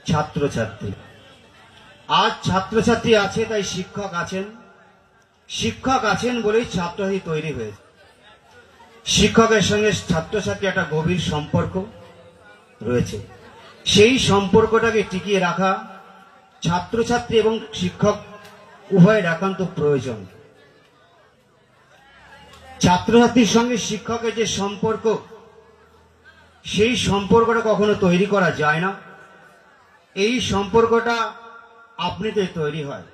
ছাত্রছাত্রী। আজ ছাত্রছাত্রী আছে তাই শিক্ষক আছেন, শিক্ষক আছেন বলেই ছাত্রছাত্রী তৈরি হয়েছে। শিক্ষকের সঙ্গে ছাত্রছাত্রী একটা গভীর সম্পর্ক রয়েছে। সেই সম্পর্কটাকে টিকিয়ে রাখা ছাত্রছাত্রী এবং শিক্ষক উভয়ের একান্ত প্রয়োজন। ছাত্রছাত্রীর সঙ্গে শিক্ষকের যে সম্পর্ক, সেই সম্পর্কটা কখনো তৈরি করা যায় না। এই সম্পর্কটা আপনিতে তৈরি হয়।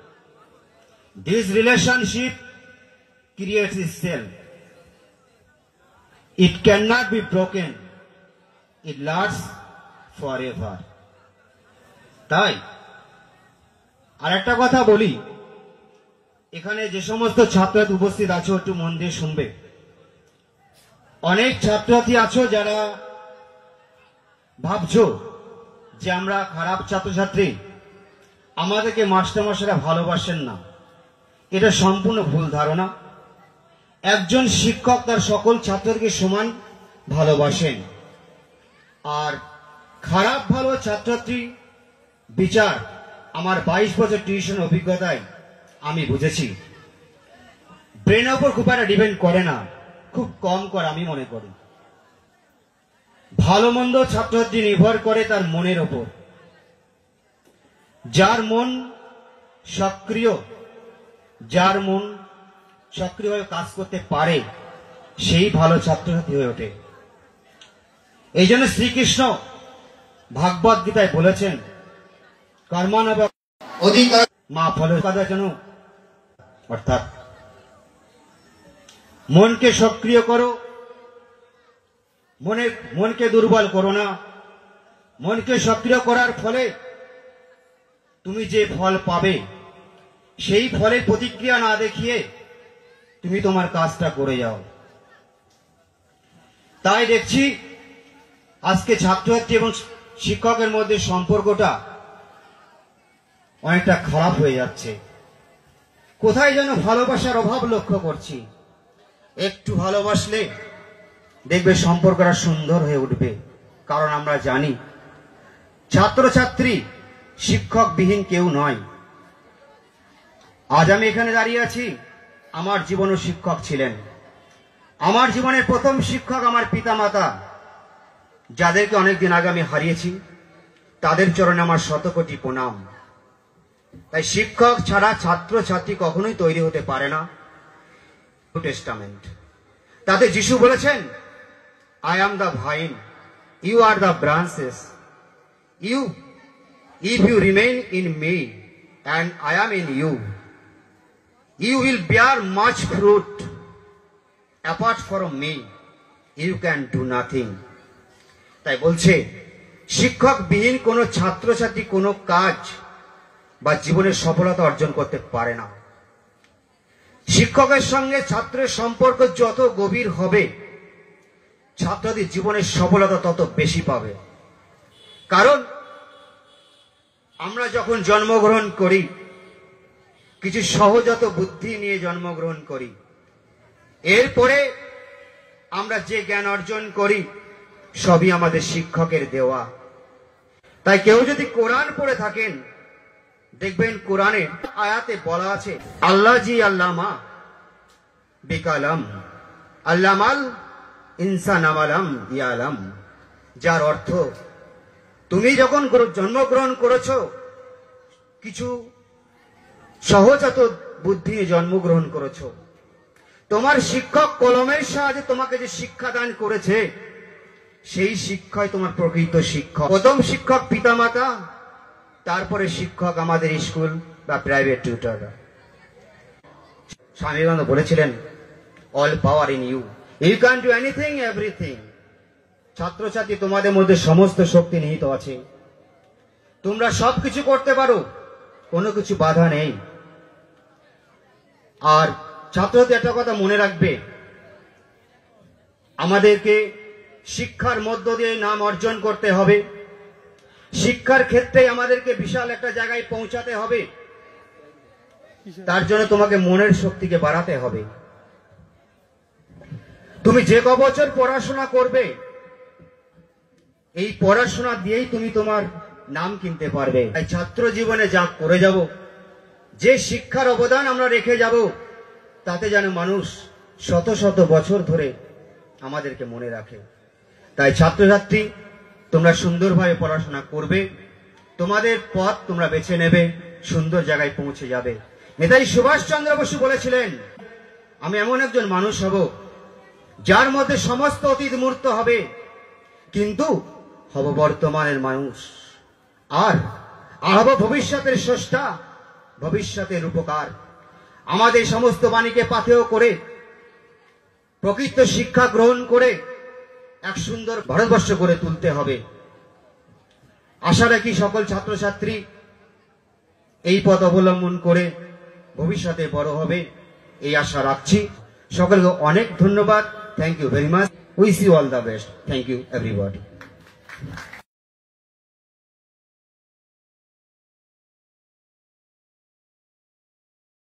This relationship creates itself, it can not be broken, it lasts forever. তাই আর একটা কথা বলি, এখানে যে সমস্ত ছাত্রছাত্রী উপস্থিত আছো একটু মন দিয়ে শুনবে। অনেক ছাত্রছাত্রী আছো যারা ভাবছো যে আমরা খারাপ ছাত্রছাত্রী, আমাদেরকে মাস্টারমশাইরা ভালোবাসেন না। এটা সম্পূর্ণ ভুল ধারণা। একজন শিক্ষক তার সকল ছাত্রদেরকে সমান ভালোবাসেন। আর খারাপ ভালো ছাত্রছাত্রী বিচার আমার 22 বছর টিউশন অভিজ্ঞতায় আমি বুঝেছি। ব্রেনের উপর খুব একটা ডিপেন্ড করে না, খুব কম করে আমি মনে করি। ভালো মন্দ ছাত্রছাত্রী নির্ভর করে তার মনের ওপর। যার মন সক্রিয়, যার মন সক্রিয়ভাবে কাজ করতে পারে, সেই ভালো ছাত্রছাত্রী হয়ে ওঠে। এই জন্য শ্রীকৃষ্ণ ভাগবত গীতায় বলেছেন, কর্মণ্যেব অধিকার মা ফলপ্রদায়ঃ। অর্থাৎ মনকে সক্রিয় করো, মনকে দুর্বল করো না। মনকে সক্রিয় করার ফলে তুমি যে ফল পাবে, সেই ফলের প্রতিক্রিয়া না দেখিয়ে তুমি তোমার কাজটা করে যাও। তাই দেখছি আজকে ছাত্রছাত্রী এবং শিক্ষকের মধ্যে সম্পর্কটা অনেকটা খারাপ হয়ে যাচ্ছে। কোথায় যেন ভালোবাসার অভাব লক্ষ্য করছি। একটু ভালোবাসলে দেখবে সম্পর্কটা সুন্দর হয়ে উঠবে। কারণ আমরা জানি ছাত্রছাত্রী শিক্ষকবিহীন কেউ নয়। আজ আমি এখানে দাঁড়িয়ে আছি, আমার জীবনও শিক্ষক ছিলেন। আমার জীবনের প্রথম শিক্ষক আমার পিতামাতা, যাদেরকে অনেকদিন আগে আমি হারিয়েছি। তাদের চরণে আমার শতকোটি প্রণাম। তাই শিক্ষক ছাড়া ছাত্রছাত্রী কখনোই তৈরি হতে পারে না। নিউ টেস্টামেন্ট তাতে যিশু বলেছেন, I am the vine, you are the branches. If you remain in me and I am in you, you will bear much fruit. Apart from me, you can do nothing. তাই বলছে, শিক্ষক বিহীন কোনো ছাত্রছাত্রী কোনো কাজ বা জীবনের সফলতা অর্জন করতে পারে না। শিক্ষকের সঙ্গে ছাত্রের সম্পর্ক যত গভীর হবে, ছাত্রদের জীবনের সফলতা তত বেশি পাবে। কারণ আমরা যখন জন্মগ্রহণ করি, কিছু সহজাত বুদ্ধি নিয়ে জন্মগ্রহণ করি। এরপরে আমরা যে জ্ঞান অর্জন করি, সবই আমাদের শিক্ষকের দেওয়া। তাই কেউ যদি কোরআন পড়ে থাকেন, দেখবেন কোরআনে আয়াতে বলা আছে, আল্লাহ জি আল্লামা বিকালাম আল্লামাল ইনসান আমালাম ইয়ালাম। যার অর্থ, তুমি যখন জন্মগ্রহণ করেছো, কিছু সহজাত বুদ্ধি নিয়ে জন্মগ্রহণ করেছো। তোমার শিক্ষক কলমের সাহায্যে তোমাকে যে শিক্ষা দান করেছে, সেই শিক্ষাই তোমার প্রকৃত শিক্ষক। প্রথম শিক্ষক পিতামাতা, তারপরে শিক্ষক আমাদের স্কুল বা প্রাইভেট টিউটররা। স্বামী বিবেকানন্দ বলেছিলেন, all power in you, you can do anything everything. ছাত্রছাত্রী, তোমাদের মধ্যে সমস্ত শক্তি নিহিত আছে। তোমরা সবকিছু করতে পারো, কোনো কিছু বাধা নেই। আর ছাত্রদের একটা কথা মনে রাখবে, আমাদেরকে শিক্ষার মধ্য দিয়ে নাম অর্জন করতে হবে। শিক্ষার ক্ষেত্রে আমাদেরকে বিশাল একটা জায়গায় পৌঁছাতে হবে। তার জন্য তোমাকে মনের শক্তিকে বাড়াতে হবে। তুমি যে বছর পড়াশোনা করবে, এই পড়াশোনা দিয়েই তুমি তোমার নাম কিনতে পারবে। তাই ছাত্র জীবনে যা করে যাব, যে শিক্ষার অবদান আমরা রেখে যাব, তাতে যেন মানুষ শত শত বছর ধরে আমাদেরকে মনে রাখে। তাই ছাত্রছাত্রী, তোমরা সুন্দরভাবে পড়াশোনা করবে, তোমাদের পথ তোমরা বেছে নেবে, সুন্দর জায়গায় পৌঁছে যাবে। নেতাজি সুভাষচন্দ্র বসু বলেছিলেন, আমি এমন একজন মানুষ হব যার মধ্যে সমস্ত অতীত মূর্ত হবে, কিন্তু হব বর্তমানের মানুষ, আর হব ভবিষ্যতের স্রষ্টা, ভবিষ্যতের উপকার। আমাদের সমস্ত বাণীকে পাথেয় করে প্রকৃত শিক্ষা গ্রহণ করে এক সুন্দর ভারতবর্ষ করে তুলতে হবে। আশা রাখি সকল ছাত্রছাত্রী এই পথ অবলম্বন করে ভবিষ্যতে বড় হবে, এই আশা রাখছি। সকলকে অনেক ধন্যবাদ। Thank you very much. Wish you all the best. Thank you everybody.